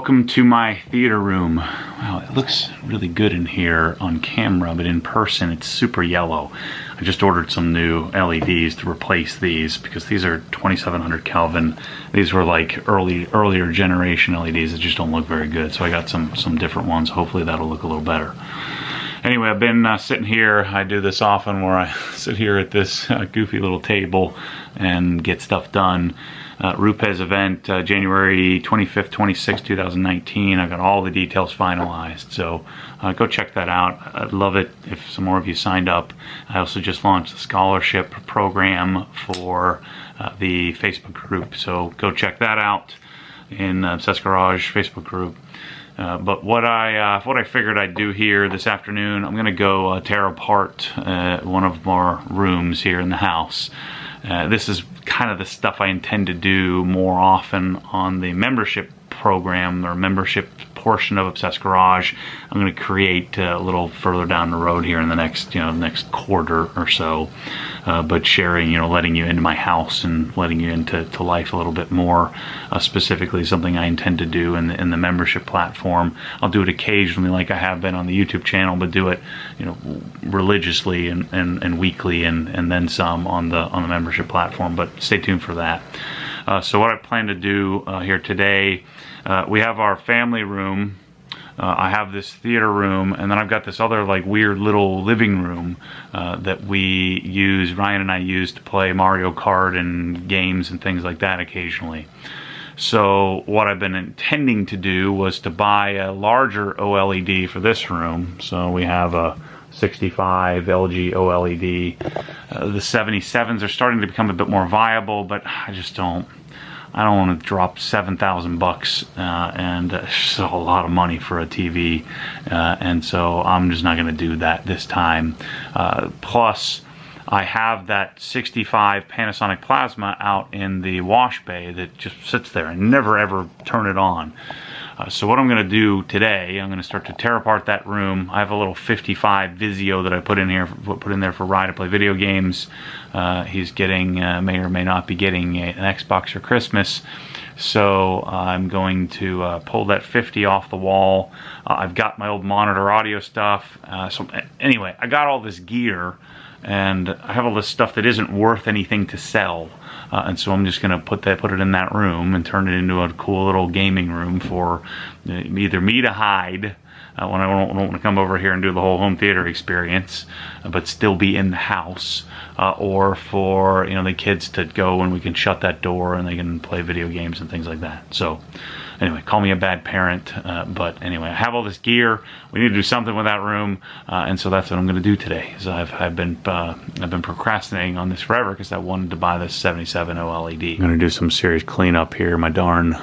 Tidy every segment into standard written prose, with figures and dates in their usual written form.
welcome to my theater room. Wow, it looks really good in here on camera, but in person it's super yellow. I just ordered some new LEDs to replace these because these are 2700 Kelvin. These were like earlier generation LEDs that just don't look very good, so I got some different ones. Hopefully that'll look a little better. Anyway, I've been sitting here. I do this often where I sit here at this goofy little table and get stuff done. Repurposing event, January 25th, 26th, 2019. I got all the details finalized, so go check that out. I'd love it if some more of you signed up. I also just launched a scholarship program for the Facebook group, so go check that out in Obsessed Garage Facebook group. But what I figured I'd do here this afternoon, I'm gonna go tear apart one of our rooms here in the house. This is kind of the stuff I intend to do more often on the membership program or membership portion of Obsessed Garage. I'm going to create a little further down the road here in the next quarter or so, but sharing, letting you into my house and letting you into life a little bit more. Specifically, something I intend to do in the membership platform. I'll do it occasionally, like I have been on the YouTube channel, but do it, religiously and weekly, and then some on the membership platform. But stay tuned for that. So what I plan to do here today, we have our family room. I have this theater room, and then I've got this other like weird little living room that Ryan and I use to play Mario Kart and games and things like that occasionally. So what I've been intending to do was to buy a larger OLED for this room. So we have a 65 LG OLED. The 77s are starting to become a bit more viable, but I don't want to drop $7,000 and it's a lot of money for a TV, and so I'm just not going to do that this time. Plus, I have that 65 Panasonic plasma out in the wash bay that just sits there and never ever turn it on. So what I'm going to do today, I'm going to start to tear apart that room. I have a little 55 Vizio that I put in there for Ryan to play video games. He's getting, may or may not be getting an Xbox for Christmas. So I'm going to pull that 50 off the wall. I've got my old monitor audio stuff. So anyway, I got all this gear, and I have all this stuff that isn't worth anything to sell. And so I'm just going to put it in that room and turn it into a cool little gaming room for either me to hide when I don't want to come over here and do the whole home theater experience, but still be in the house, or for the kids to go and we can shut that door and they can play video games and things like that. So anyway, call me a bad parent, but anyway, I have all this gear. We need to do something with that room, and so that's what I'm going to do today. So I've been procrastinating on this forever because I wanted to buy this 77 OLED. I'm going to do some serious cleanup here. My darn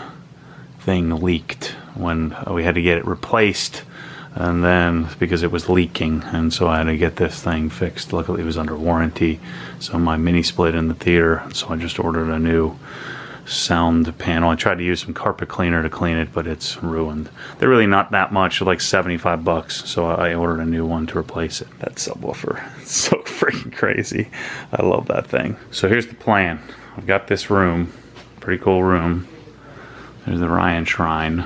thing leaked when we had to get it replaced, and then because it was leaking, and so I had to get this thing fixed. Luckily, it was under warranty. So my mini split in the theater, so I just ordered a new sound panel. I tried to use some carpet cleaner to clean it, but it's ruined. They're really not that much, like $75, so I ordered a new one to replace it. That subwoofer, it's so freaking crazy. I love that thing. So here's the plan. I've got this room, pretty cool room. There's the Ryan shrine.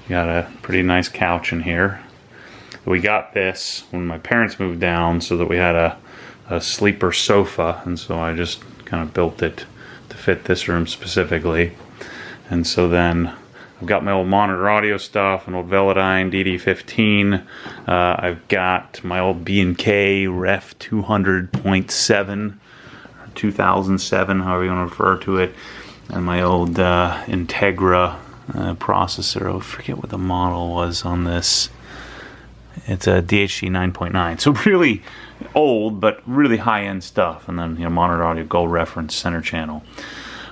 Got a pretty nice couch in here. We got this when my parents moved down so that we had a sleeper sofa, and so I just kind of built it to fit this room specifically. And so then I've got my old monitor audio stuff, an old Velodyne DD15. I've got my old B&K Ref 200.7, 2007, however you want to refer to it, and my old Integra processor. I forget what the model was on this. It's a DHC 9.9, so really old but really high-end stuff. And then monitor audio, gold reference, center channel.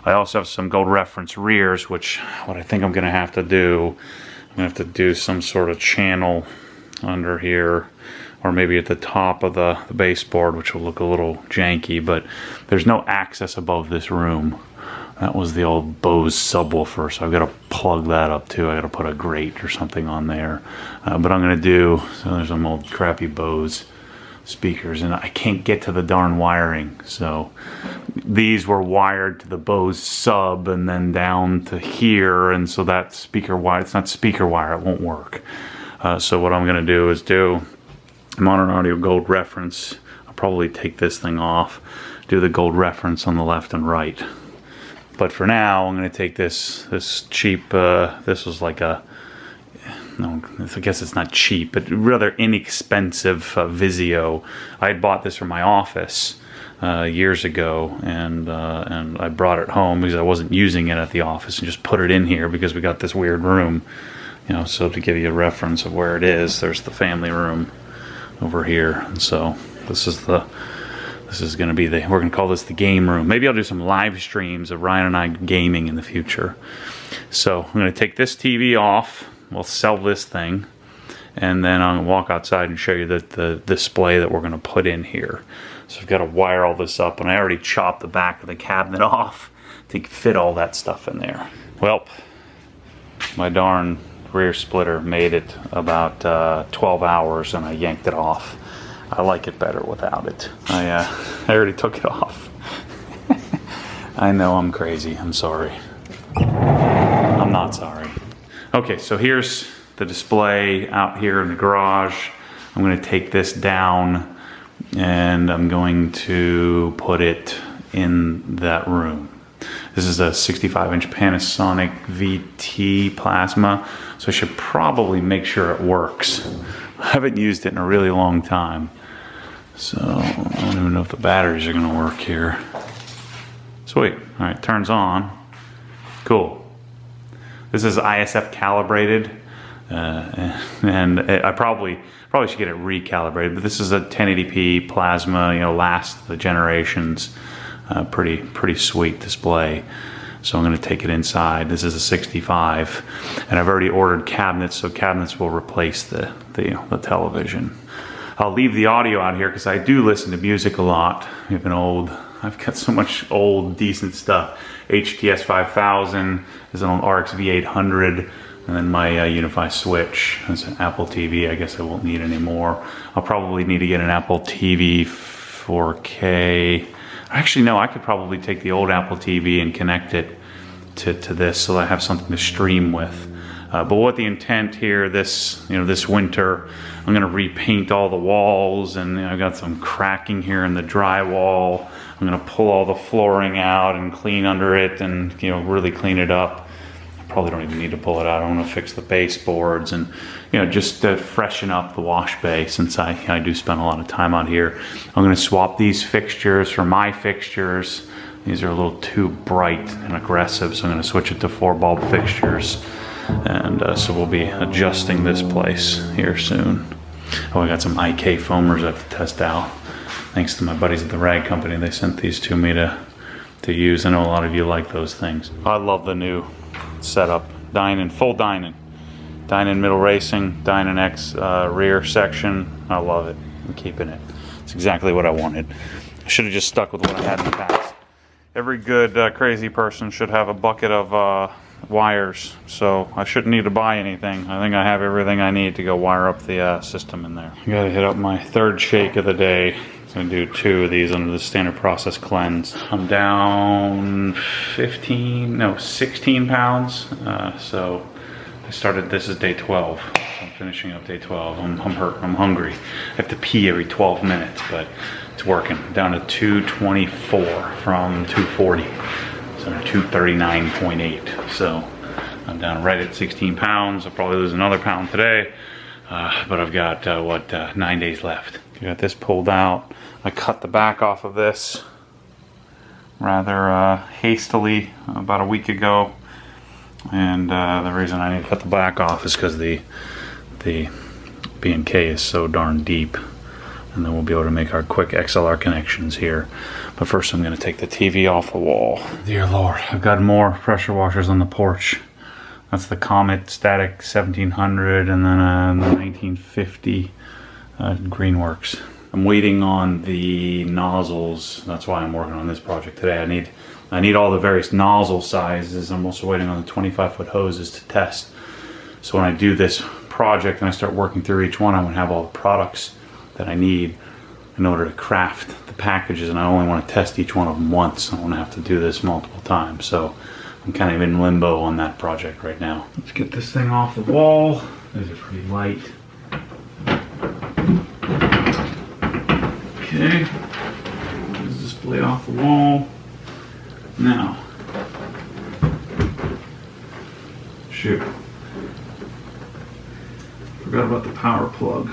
I also have some gold reference rears, which what I think I'm going to have to do, I'm going to have to do some sort of channel under here, or maybe at the top of the baseboard, which will look a little janky, but there's no access above this room. That was the old Bose subwoofer, so I've got to plug that up too. I got to put a grate or something on there. But I'm going to do, so there's some old crappy Bose speakers, and I can't get to the darn wiring. So these were wired to the Bose sub and then down to here, and so that speaker wire, it's not speaker wire, it won't work. So what I'm going to do is I'm on an audio gold reference. I'll probably take this thing off, do the gold reference on the left and right. But for now, I'm going to take this cheap, this was like a, no, I guess it's not cheap, but rather inexpensive Vizio. I had bought this for my office years ago, and I brought it home because I wasn't using it at the office, and just put it in here because we got this weird room. You know, so to give you a reference of where it is, there's the family room over here, and so this is going to be we're going to call this the game room. Maybe I'll do some live streams of Ryan and I gaming in the future. So I'm going to take this TV off. We'll sell this thing, and then I'm going to walk outside and show you the display that we're going to put in here. So I've got to wire all this up, and I already chopped the back of the cabinet off to fit all that stuff in there. Well, my darn rear splitter made it about 12 hours, and I yanked it off. I like it better without it. I already took it off. I know I'm crazy. I'm sorry. I'm not sorry. Okay, so here's the display out here in the garage. I'm going to take this down, and I'm going to put it in that room. This is a 65-inch Panasonic VT plasma, so I should probably make sure it works. I haven't used it in a really long time, so I don't even know if the batteries are going to work here. Sweet. All right, turns on. Cool. This is ISF calibrated, and I probably should get it recalibrated. But this is a 1080p plasma, you know, last the generations. Pretty sweet display. So I'm going to take it inside. This is a 65, and I've already ordered cabinets, so cabinets will replace the television. I'll leave the audio out here because I do listen to music a lot. I've got so much old decent stuff. HTS 5000 is an RX V800, and then my Unify switch. That's an Apple TV. I guess I won't need anymore. I'll probably need to get an Apple TV 4K. Actually, no, I could probably take the old Apple TV and connect it to this so that I have something to stream with. But what the intent here this winter, I'm going to repaint all the walls, and I've got some cracking here in the drywall. I'm going to pull all the flooring out and clean under it, and really clean it up. I probably don't even need to pull it out. I want to fix the baseboards and just to freshen up the wash bay, since I do spend a lot of time out here. I'm going to swap these fixtures for my fixtures. These are a little too bright and aggressive, so I'm going to switch it to 4-bulb fixtures. And so we'll be adjusting this place here soon. Oh, I got some IK foamers I have to test out. Thanks to my buddies at the Rag Company, they sent these to me to use. I know a lot of you like those things. I love the new setup. Full Dynon middle racing, Dynon X rear section. I love it. I'm keeping it. It's exactly what I wanted. I should have just stuck with what I had in the past. Every good crazy person should have a bucket of wires, so I shouldn't need to buy anything. I think I have everything I need to go wire up the system in there. I gotta hit up my third shake of the day. I'm gonna do 2 of these under the standard process cleanse. I'm down 16 pounds. So I started, this is day 12. So I'm finishing up day 12. I'm hurt, I'm hungry. I have to pee every 12 minutes, but it's working. I'm down to 224 from 240. So 239.8. So I'm down right at 16 pounds. I'll probably lose another pound today. But I've got, 9 days left. I got this pulled out. I cut the back off of this rather hastily about a week ago. And the reason I need to cut the back off is because the B&K is so darn deep. And then we'll be able to make our quick XLR connections here. But first I'm going to take the TV off the wall. Dear Lord, I've got more pressure washers on the porch. That's the Comet Static 1700 and then the 1950 Greenworks. I'm waiting on the nozzles. That's why I'm working on this project today. I need all the various nozzle sizes. I'm also waiting on the 25-foot hoses to test. So when I do this project and I start working through each one, I'm going to have all the products that I need in order to craft the packages, and I only want to test each one of them once. I don't want to have to do this multiple times, so I'm kind of in limbo on that project right now. Let's get this thing off the wall. These are pretty light. Okay, let's display off the wall. Now, shoot, forgot about the power plug.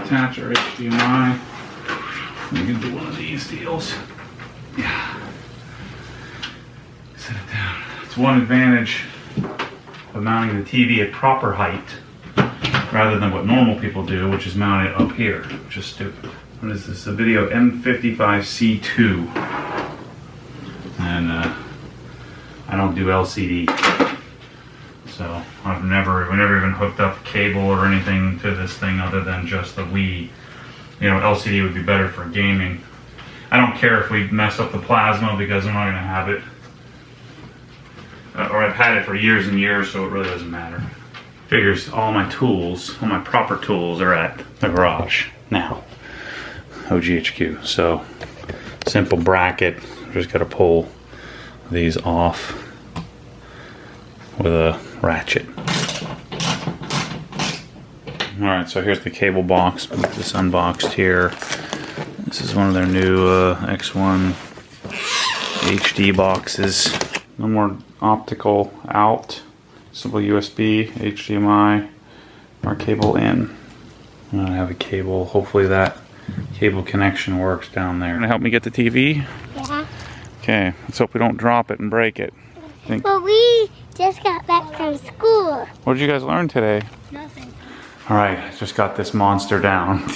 Attach our HDMI. We can do one of these deals. Yeah. Set it down. It's one advantage of mounting the TV at proper height rather than what normal people do, which is mount it up here, which is stupid. What is this? A video M55C2. And I don't do LCD. So I've never even hooked up cable or anything to this thing other than just the Wii. You know, LCD would be better for gaming. I don't care if we mess up the plasma because I'm not going to have it. Or I've had it for years and years, so it really doesn't matter. Figures all my tools, all my proper tools are at the garage now. OGHQ. So simple bracket. Just got to pull these off with a ratchet. Alright, so here's the cable box, this unboxed here. This is one of their new X1 HD boxes. No more optical out, simple USB, HDMI, or cable in. I have a cable, hopefully that cable connection works down there. Gonna help me get the TV? Yeah. Okay, let's hope we don't drop it and break it. Well, we just got back from school. What did you guys learn today? Nothing. Alright, I just got this monster down.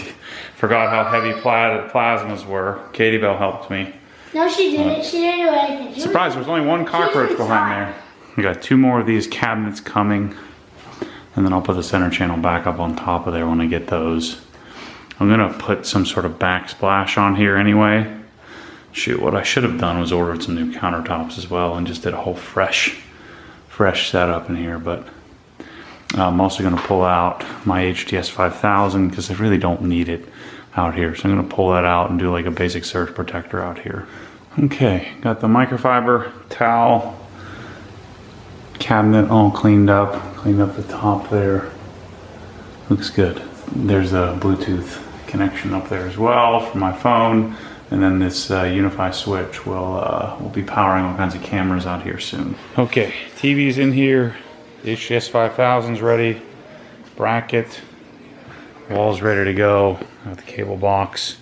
Forgot how heavy plasmas were. Katie Bell helped me. No, she didn't. She didn't do anything. Surprise, there's only one cockroach behind there. We got 2 more of these cabinets coming. And then I'll put the center channel back up on top of there when I get those. I'm gonna put some sort of backsplash on here anyway. Shoot, what I should have done was ordered some new countertops as well and just did a whole fresh setup in here, but I'm also going to pull out my HDS 5000 because I really don't need it out here. So I'm going to pull that out and do like a basic surge protector out here. Okay, got the microfiber towel cabinet all cleaned up the top there. Looks good. There's a Bluetooth connection up there as well for my phone. And then this Unify switch will be powering all kinds of cameras out here soon. Okay, TV's in here. The HDS 5000's ready. Bracket. Wall's ready to go. Got the cable box.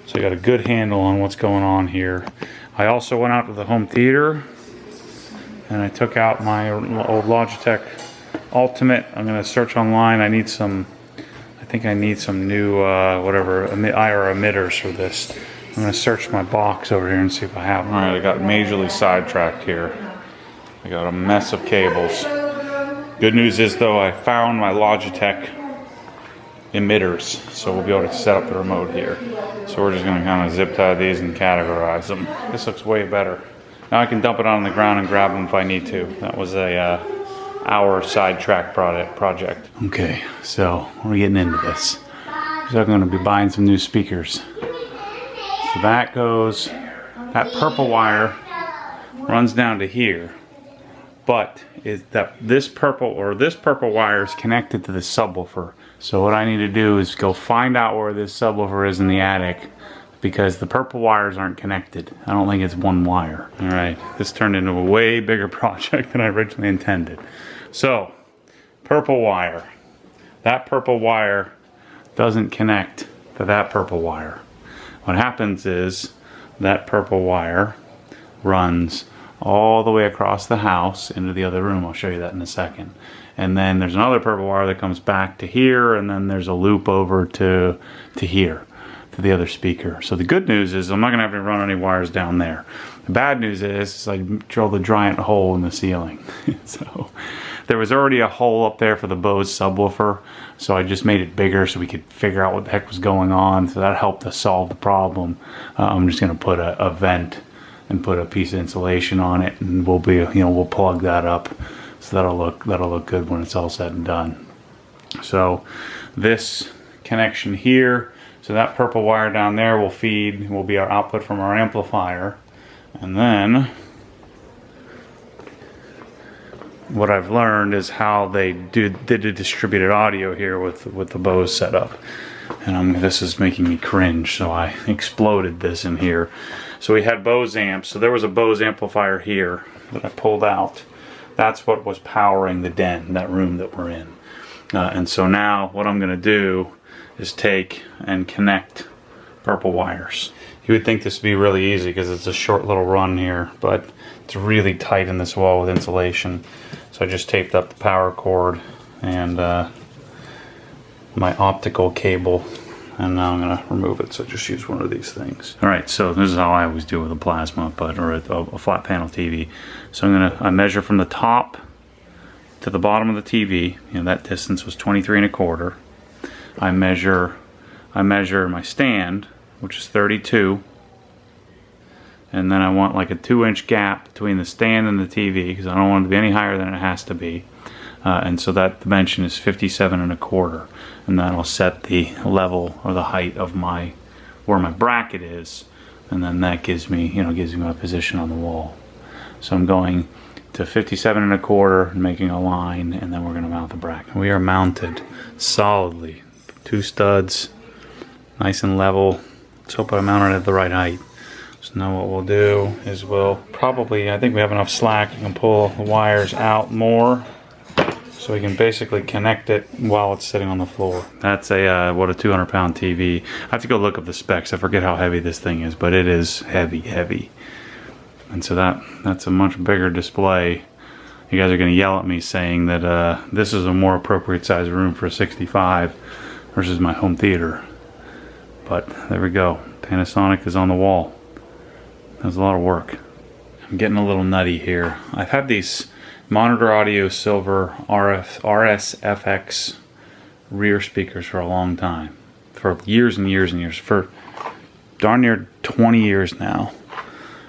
So I got a good handle on what's going on here. I also went out to the home theater and I took out my old Logitech Ultimate. I'm gonna search online. I think I need some new whatever IR emitters for this. I'm going to search my box over here and see if I have them. Alright, I got majorly sidetracked here. I got a mess of cables. Good news is though, I found my Logitech emitters, so we'll be able to set up the remote here. So we're just going to kind of zip tie these and categorize them. This looks way better. Now I can dump it on the ground and grab them if I need to. That was a hour sidetrack project. Okay, so we're getting into this. So I'm going to be buying some new speakers. So that purple wire runs down to here, but this purple wire is connected to the subwoofer. So what I need to do is go find out where this subwoofer is in the attic, because the purple wires aren't connected. I don't think it's one wire. All right, this turned into a way bigger project than I originally intended. So, purple wire. That purple wire doesn't connect to that purple wire. What happens is that purple wire runs all the way across the house into the other room. I'll show you that in a second. And then there's another purple wire that comes back to here, and then there's a loop over to here, to the other speaker. So the good news is I'm not gonna have to run any wires down there. The bad news is I drilled a giant hole in the ceiling. So there was already a hole up there for the Bose subwoofer, so I just made it bigger so we could figure out what the heck was going on. So that helped us solve the problem. I'm just gonna put a vent and put a piece of insulation on it, and we'll plug that up So that'll look good when it's all said and done. So this connection here, so that purple wire down there will be our output from our amplifier. And then what I've learned is how they did the distributed audio here with the Bose setup. And this is making me cringe, so I exploded this in here. So we had Bose amps, so there was a Bose amplifier here that I pulled out. That's what was powering the den, that room that we're in. And so now what I'm going to do is take and connect purple wires. You would think this would be really easy because it's a short little run here, but it's really tight in this wall with insulation. So I just taped up the power cord and my optical cable, and now I'm going to remove it. So just use one of these things. Alright, so this is how I always do with a plasma, or a flat panel TV. So I measure from the top to the bottom of the TV. That distance was 23 1/4. I measure my stand, which is 32, and then I want like a 2-inch gap between the stand and the TV because I don't want it to be any higher than it has to be. And so that dimension is 57 1/4, and that'll set the level or the height of where my bracket is, and then that gives me my position on the wall. So I'm going to 57 1/4 and making a line, and then we're going to mount the bracket. We are mounted solidly, 2 studs, nice and level. Let's hope I mounted it at the right height. So now what we'll do is I think we have enough slack. You can pull the wires out more, so we can basically connect it while it's sitting on the floor. That's a 200-pound TV. I have to go look up the specs. I forget how heavy this thing is, but it is heavy. And so that's a much bigger display. You guys are going to yell at me saying that this is a more appropriate size room for a 65 versus my home theater. But there we go. Panasonic is on the wall. That was a lot of work. I'm getting a little nutty here. I've had these Monitor Audio Silver RSFX rear speakers for a long time. For years and years and years. For darn near 20 years now.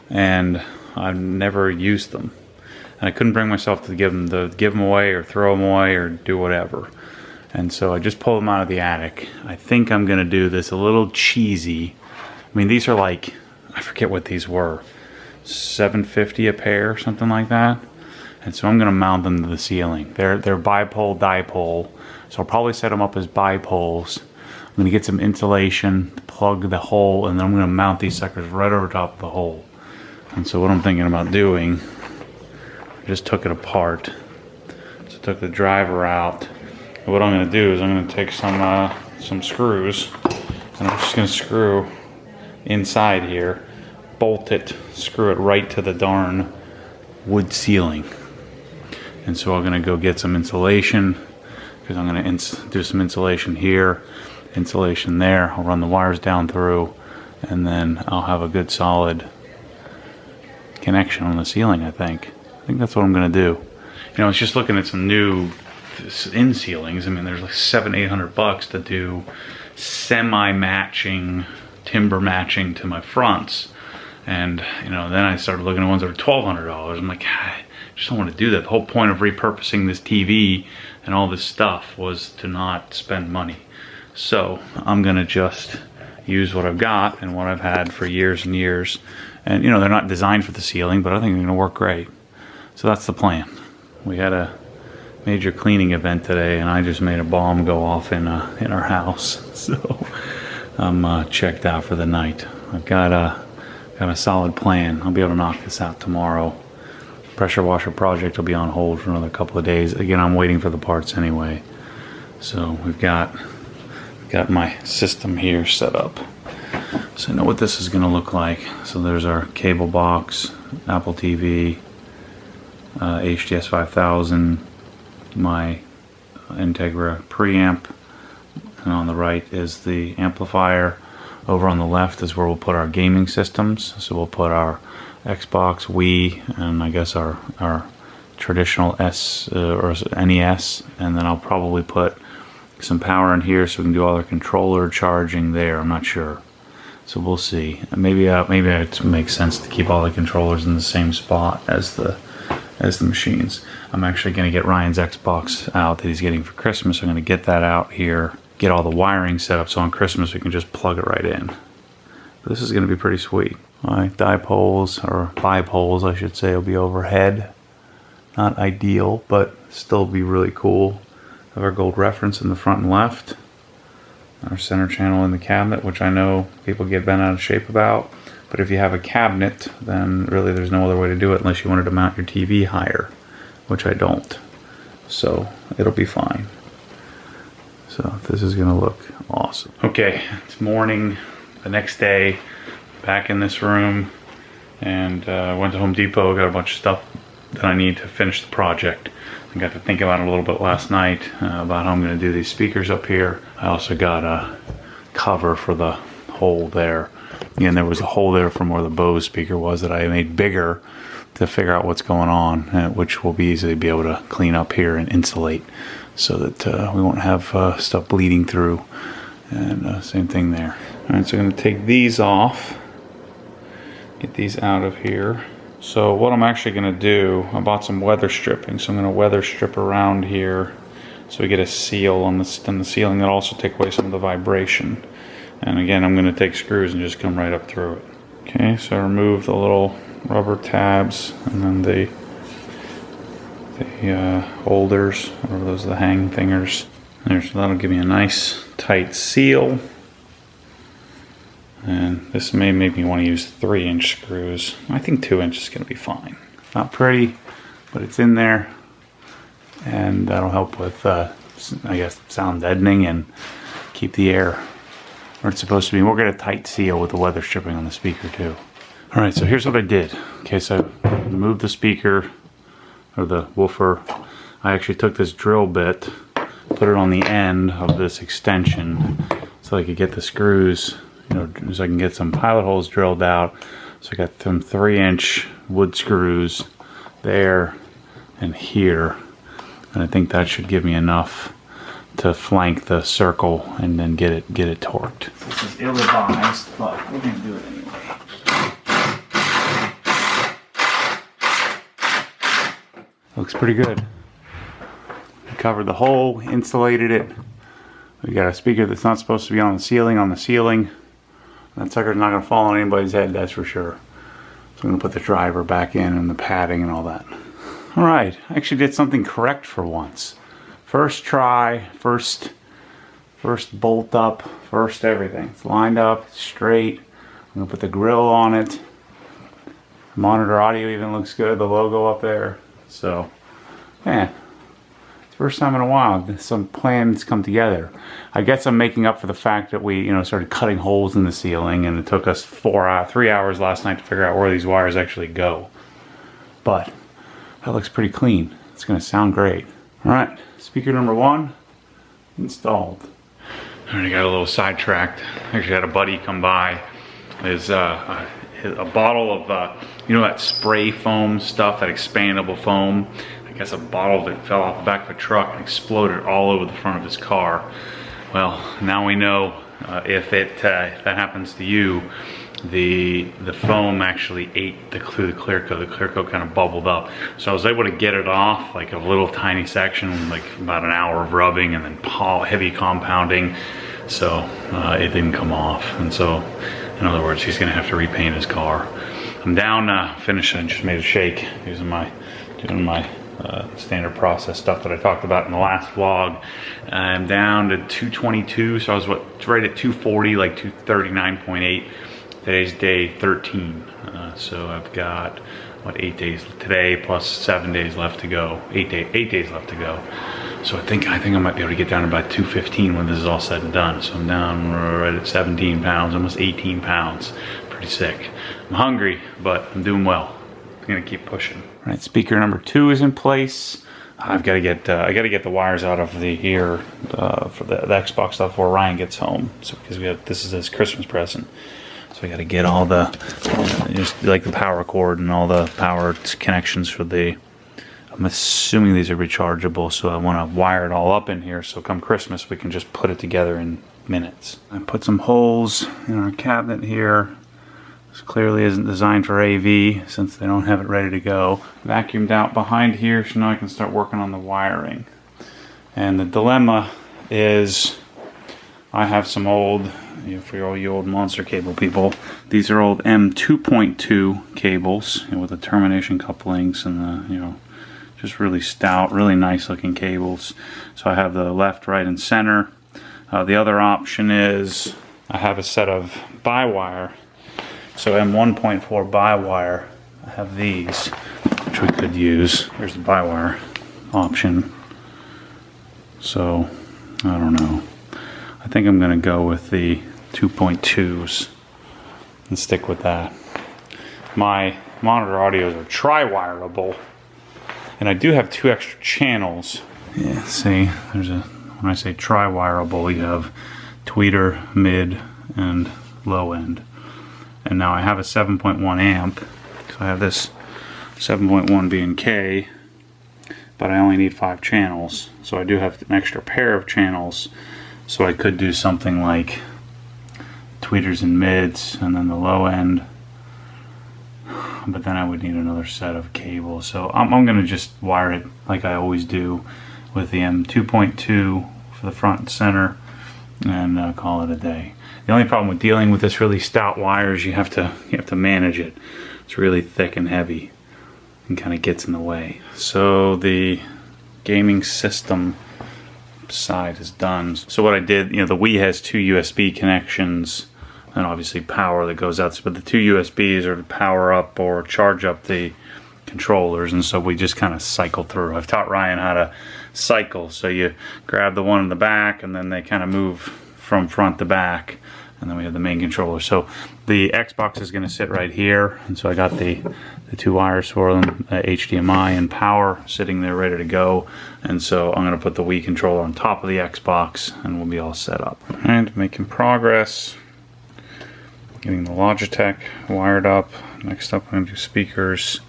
And I've never used them. And I couldn't bring myself to give them away or throw them away or do whatever. And so I just pulled them out of the attic. I think I'm going to do this a little cheesy. I mean, these are like, I forget what these were, $7.50 a pair, something like that. And so I'm going to mount them to the ceiling. They're bipole dipole, so I'll probably set them up as bipoles. I'm going to get some insulation, plug the hole, and then I'm going to mount these suckers right over top of the hole. And so what I'm thinking about doing, I just took it apart. So I took the driver out. And what I'm going to do is I'm going to take some screws, and I'm just going to screw inside here, bolt it, screw it right to the darn wood ceiling. And so I'm going to go get some insulation, because I'm going to do some insulation here, insulation there. I'll run the wires down through, and then I'll have a good solid connection on the ceiling. I think that's what I'm going to do. I was just looking at some new in ceilings. I mean, there's like $700-800 to do semi-matching, timber matching to my fronts. And then I started looking at ones that are $1,200. I'm like, I just don't want to do that. The whole point of repurposing this TV and all this stuff was to not spend money. So I'm gonna just use what I've got and what I've had for years and years. And they're not designed for the ceiling, but I think they're gonna work great. So that's the plan. We had a major cleaning event today, and I just made a bomb go off in our house. So I'm checked out for the night. I've got a solid plan. I'll be able to knock this out tomorrow. Pressure washer project will be on hold for another couple of days. Again, I'm waiting for the parts anyway. So we've got my system here set up. So I know what this is going to look like. So there's our cable box, Apple TV, HDS 5000, my Integra preamp, and on the right is the amplifier. Over on the left is where we'll put our gaming systems. So we'll put our Xbox, Wii, and I guess our traditional or NES, and then I'll probably put some power in here so we can do all our controller charging there. I'm not sure, so we'll see. Maybe it makes sense to keep all the controllers in the same spot as the as the machines. I'm actually going to get Ryan's Xbox out that he's getting for Christmas. I'm going to get that out here, get all the wiring set up so on Christmas we can just plug it right in. This is going to be pretty sweet. My dipoles, or bipoles I should say, will be overhead. Not ideal, but still be really cool. Have our gold reference in the front and left. Our center channel in the cabinet, which I know people get bent out of shape about. But if you have a cabinet, then really there's no other way to do it unless you wanted to mount your TV higher, which I don't. So it'll be fine. So this is gonna look awesome. Okay, it's morning, the next day, back in this room, and went to Home Depot, got a bunch of stuff that I need to finish the project. I got to think about it a little bit last night, about how I'm gonna do these speakers up here. I also got a cover for the hole there. And there was a hole there from where the Bose speaker was that I made bigger to figure out what's going on, which will be easily be able to clean up here and insulate so that we won't have stuff bleeding through. And same thing there. All right, so I'm going to take these off, get these out of here. So what I'm actually going to do, I bought some weather stripping, so I'm going to weather strip around here so we get a seal on the ceiling that also take away some of the vibration. And again, I'm going to take screws and just come right up through it. Okay, so I removed the little rubber tabs and then the holders, or those are the hang thingers. There, so that'll give me a nice tight seal. And this may make me want to use 3-inch screws. I think 2 inch is going to be fine. Not pretty, but it's in there. And that'll help with, I guess, sound deadening and keep the air where it's supposed to be. We'll get a tight seal with the weather stripping on the speaker too. All right, so here's what I did. Okay, so I removed the speaker, or the woofer. I actually took this drill bit, put it on the end of this extension so I could get the screws, you know, so I can get some pilot holes drilled out. So I got some 3-inch wood screws there and here. And I think that should give me enough to flank the circle and then get it torqued. This is ill-advised, but we're gonna do it anyway. Looks pretty good. We covered the hole, insulated it. We got a speaker that's not supposed to be on the ceiling. That sucker's not gonna fall on anybody's head, that's for sure. So I'm gonna put the driver back in and the padding and all that. All right, I actually did something correct for once. First try, first bolt up, first everything. It's lined up, it's straight. I'm gonna put the grill on it. Monitor audio even looks good, the logo up there. So, man, it's the first time in a while some plans come together. I guess I'm making up for the fact that we, started cutting holes in the ceiling, and it took us 3 hours last night to figure out where these wires actually go. But that looks pretty clean. It's gonna sound great. All right, speaker number 1 installed. All right, I got a little sidetracked. Actually had a buddy come by. There's a bottle of, that spray foam stuff, that expandable foam. I guess a bottle of it fell off the back of a truck and exploded all over the front of his car. Well, now we know if that happens to you, the foam actually ate through the clear coat. The clear coat kind of bubbled up. So I was able to get it off, like a little tiny section, like about an hour of rubbing and then heavy compounding. So it didn't come off. And so, in other words, he's gonna have to repaint his car. I'm down, finished, I just made a shake doing my standard process stuff that I talked about in the last vlog. I'm down to 222, so I was right at 240, like 239.8. Today's day 13, so I've got 8 days today plus 7 days left to go. 8 days left to go. So I think I might be able to get down to about 215 when this is all said and done. So I'm down right at 17 pounds, almost 18 pounds. Pretty sick. I'm hungry, but I'm doing well. I'm gonna keep pushing. All right, speaker number 2 is in place. I've got to get the wires out of the here for the Xbox stuff before Ryan gets home. So because this is his Christmas present. So I got to get all the, just like the power cord and all the power connections for the, I'm assuming these are rechargeable, so I want to wire it all up in here so come Christmas we can just put it together in minutes. I put some holes in our cabinet here. This clearly isn't designed for AV since they don't have it ready to go. Vacuumed out behind here, so now I can start working on the wiring. And the dilemma is I have some old, for all you old monster cable people, these are old M2.2 cables, with the termination couplings and the, just really stout, really nice looking cables. So I have the left, right, and center. The other option is I have a set of bi-wire. So M1.4 bi-wire. I have these, which we could use. Here's the bi-wire option. So, I don't know. I think I'm going to go with the 2.2s and stick with that. My monitor audios are tri-wireable. And I do have 2 extra channels. Yeah, see, when I say tri-wireable, you have tweeter, mid, and low end. And now I have a 7.1 amp. So I have this 7.1 being K, but I only need 5 channels. So I do have an extra pair of channels. So I could do something like tweeters and mids, and then the low end. But then I would need another set of cables. So I'm going to just wire it like I always do with the M2.2 for the front and center and call it a day. The only problem with dealing with this really stout wire is you have to manage it. It's really thick and heavy and kind of gets in the way. So the gaming system side is done. So what I did, the Wii has 2 USB connections and obviously power that goes out, but the 2 USBs are to power up or charge up the controllers, and so we just kind of cycle through. I've taught Ryan how to cycle, so you grab the one in the back and then they kind of move from front to back, and then we have the main controller. So the Xbox is going to sit right here, and so I got the 2 wires for them, HDMI and power sitting there ready to go, and so I'm going to put the Wii controller on top of the Xbox and we'll be all set up. And making progress. Getting the Logitech wired up. Next up I'm going to do speakers.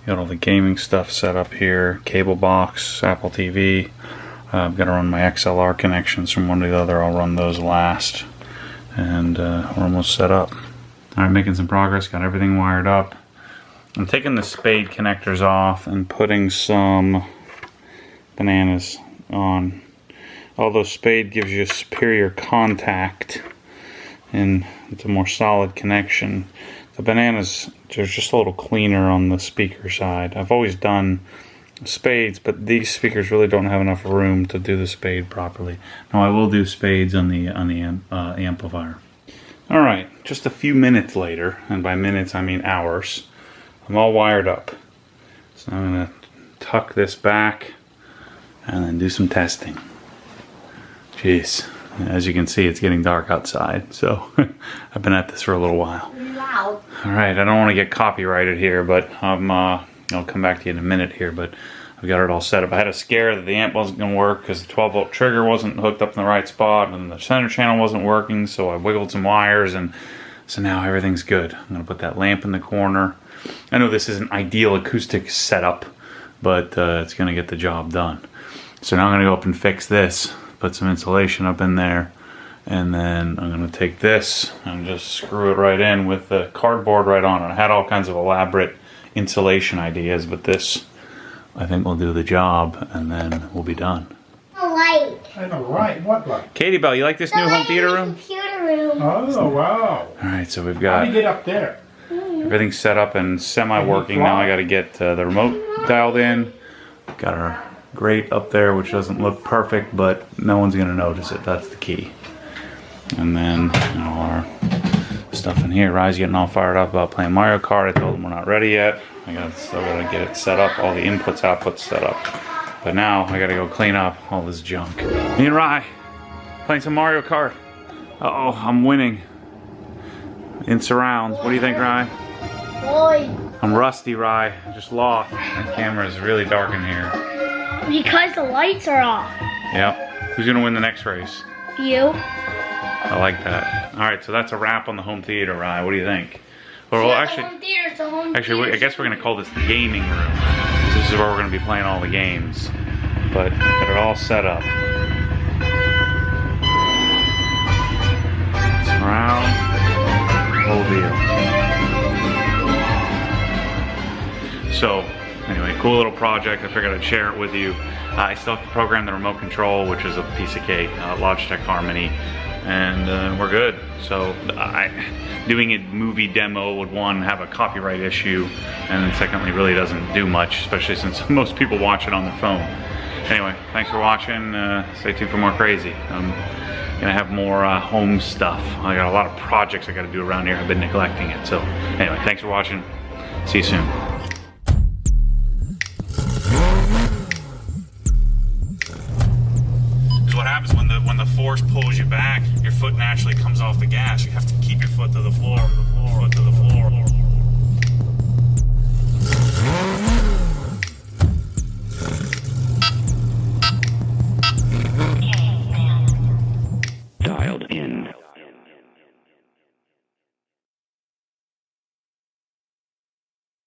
Got all the gaming stuff set up here. Cable box, Apple TV. I've got to run my XLR connections from one to the other. I'll run those last. And we're almost set up. Alright, making some progress. Got everything wired up. I'm taking the spade connectors off and putting some bananas on. Although spade gives you a superior contact and it's a more solid connection. The bananas are just a little cleaner on the speaker side. I've always done spades, but these speakers really don't have enough room to do the spade properly. Now I will do spades on the amplifier. Alright, just a few minutes later, and by minutes I mean hours, I'm all wired up. So I'm going to tuck this back and then do some testing. Jeez. As you can see, it's getting dark outside, so I've been at this for a little while. Loud. Alright, I don't want to get copyrighted here, but I'll come back to you in a minute here, but I've got it all set up. I had a scare that the amp wasn't going to work because the 12-volt trigger wasn't hooked up in the right spot, and the center channel wasn't working, so I wiggled some wires, and so now everything's good. I'm going to put that lamp in the corner. I know this isn't ideal acoustic setup, but it's going to get the job done. So now I'm going to go up and fix this. Put some insulation up in there, and then I'm going to take this and just screw it right in with the cardboard right on it. I had all kinds of elaborate insulation ideas, but this I think will do the job, and then we'll be done. A light. I know, right? What light? Katie Bell, you like this new home theater room? Computer room. Oh, wow. Alright, so we've How got do you get up there? everything set up and semi-working. Now I got to get the remote dialed in. Got our grate up there, which doesn't look perfect, but no one's going to notice it. That's the key. And then our stuff in here. Rye's getting all fired up about playing Mario Kart. I told him we're not ready yet. Still got to get it set up, all the inputs, outputs set up. But now I got to go clean up all this junk. Me and Rye playing some Mario Kart. Uh-oh, I'm winning in surrounds. What do you think, Rye? Boy. I'm rusty, Rye. I just lost. The camera is really dark in here. Because the lights are off. Yep. Who's gonna win the next race? You. I like that. All right, so that's a wrap on the home theater, Rye. What do you think? Well, actually, I guess we're gonna call this the gaming room. This is where we're gonna be playing all the games. But got it all set up. Surround, whole deal. So anyway, cool little project. I figured I'd share it with you. I still have to program the remote control, which is a piece of cake, Logitech Harmony, and we're good. So doing a movie demo would, one, have a copyright issue, and then secondly, really doesn't do much, especially since most people watch it on their phone. Anyway, thanks for watching. Stay tuned for more crazy. I'm gonna have more home stuff. I got a lot of projects I gotta do around here. I've been neglecting it. So anyway, thanks for watching. See you soon. What happens when the force pulls you back, your foot naturally comes off the gas. You have to keep your foot to the floor, foot to the floor.